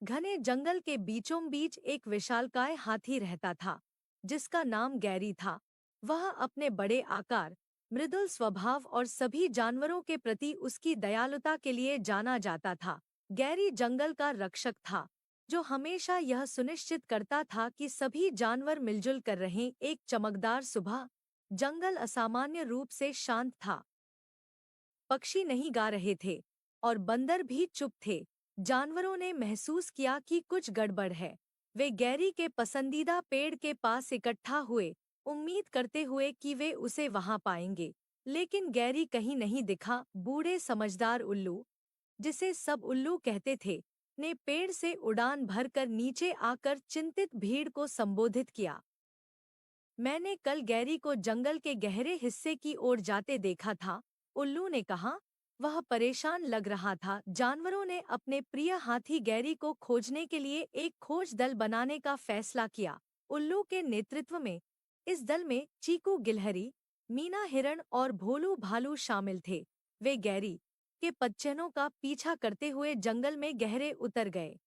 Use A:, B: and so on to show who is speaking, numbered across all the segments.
A: घने जंगल के बीचों बीच एक विशालकाय हाथी रहता था, जिसका नाम गैरी था। वह अपने बड़े आकार, मृदुल स्वभाव और सभी जानवरों के प्रति उसकी दयालुता के लिए जाना जाता था। गैरी जंगल का रक्षक था, जो हमेशा यह सुनिश्चित करता था कि सभी जानवर मिलजुल कर रहें। एक चमकदार सुबह, जंगल असामान्य रूप से शांत था। पक्षी नहीं गा रहे थे और बंदर भी चुप थे। जानवरों ने महसूस किया कि कुछ गड़बड़ है। वे गैरी के पसंदीदा पेड़ के पास इकट्ठा हुए, उम्मीद करते हुए कि वे उसे वहां पाएंगे। लेकिन गैरी कहीं नहीं दिखा। बूढ़े समझदार उल्लू, जिसे सब उल्लू कहते थे, ने पेड़ से उड़ान भरकर नीचे आकर चिंतित भीड़ को संबोधित किया। मैंने कल गैरी को जंगल के गहरे हिस्से की ओर जाते देखा था, उल्लू ने कहा। वह परेशान लग रहा था। जानवरों ने अपने प्रिय हाथी गैरी को खोजने के लिए एक खोज दल बनाने का फैसला किया। उल्लू के नेतृत्व में इस दल में चीकू गिलहरी, मीना हिरण और भोलू भालू शामिल थे। वे गैरी के पदचिह्नों का पीछा करते हुए जंगल में गहरे उतर गए।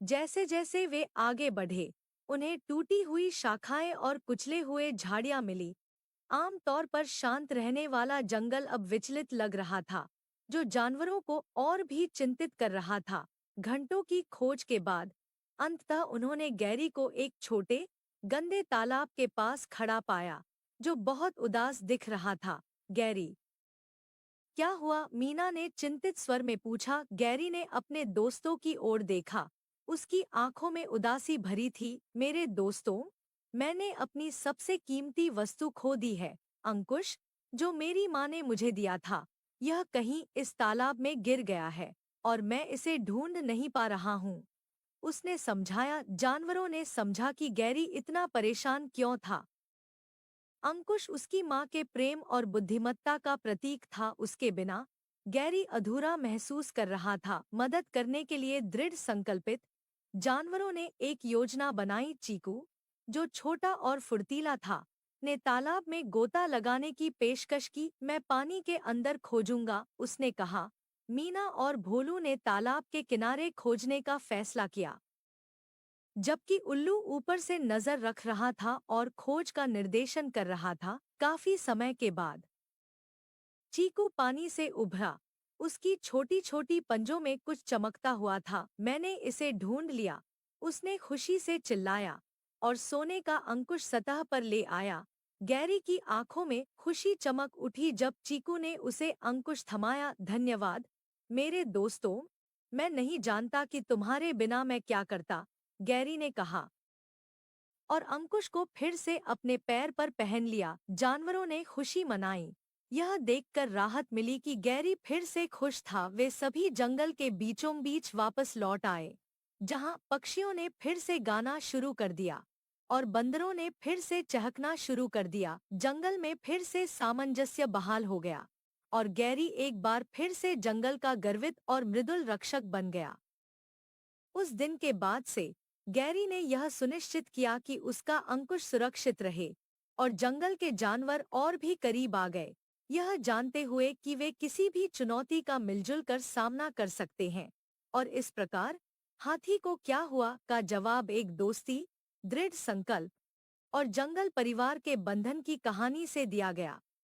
A: जैसे जैसे वे आगे बढ़े, उन्हें टूटी हुई शाखाएं और कुचले हुए झाड़ियां मिली। आम तौर पर शांत रहने वाला जंगल अब विचलित लग रहा था, जो जानवरों को और भी चिंतित कर रहा था। घंटों की खोज के बाद अंततः उन्होंने गैरी को एक छोटे, गंदे तालाब के पास खड़ा पाया, जो बहुत उदास दिख रहा था। गैरी, क्या हुआ? मीना ने चिंतित स्वर में पूछा। गैरी ने अपने दोस्तों की ओर देखा। उसकी आंखों में उदासी भरी थी। मेरे दोस्तों, मैंने अपनी सबसे कीमती वस्तु खो दी है। अंकुश, जो मेरी माँ ने मुझे दिया था, यह कहीं इस तालाब में गिर गया है और मैं इसे ढूंढ नहीं पा रहा हूँ। उसने समझाया। जानवरों ने समझा कि गैरी इतना परेशान क्यों था। अंकुश उसकी माँ के प्रेम और बुद्धिमत्ता का प्रतीक था। उसके बिना गैरी अधूरा महसूस कर रहा था। मदद करने के लिए दृढ़ संकल्पित, जानवरों ने एक योजना बनाई। चीकू, जो छोटा और फुर्तीला था, ने तालाब में गोता लगाने की पेशकश की। मैं पानी के अंदर खोजूंगा, उसने कहा। मीना और भोलू ने तालाब के किनारे खोजने का फैसला किया, जबकि उल्लू ऊपर से नजर रख रहा था और खोज का निर्देशन कर रहा था। काफी समय के बाद चीकू पानी से उभरा। उसकी छोटी छोटी पंजों में कुछ चमकता हुआ था। मैंने इसे ढूंढ लिया, उसने खुशी से चिल्लाया और सोने का अंकुश सतह पर ले आया। गैरी की आंखों में खुशी चमक उठी जब चीकू ने उसे अंकुश थमाया। धन्यवाद मेरे दोस्तों, मैं नहीं जानता कि तुम्हारे बिना मैं क्या करता, गैरी ने कहा, और अंकुश को फिर से अपने पैर पर पहन लिया। जानवरों ने खुशी मनाई। यह देखकर राहत मिली कि गैरी फिर से खुश था। वे सभी जंगल के बीचों बीच वापस लौट आए, जहां पक्षियों ने फिर से गाना शुरू कर दिया और बंदरों ने फिर से चहकना शुरू कर दिया। जंगल में फिर से सामंजस्य बहाल हो गया और गैरी एक बार फिर से जंगल का गर्वित और मृदुल रक्षक बन गया। उस दिन के बाद से गैरी ने यह सुनिश्चित किया कि उसका अंकुश सुरक्षित रहे और जंगल के जानवर और भी करीब आ गए, यह जानते हुए कि वे किसी भी चुनौती का मिलजुल कर सामना कर सकते हैं। और इस प्रकार हाथी को क्या हुआ का जवाब एक दोस्ती, दृढ़ संकल्प और जंगल परिवार के बंधन की कहानी से दिया गया।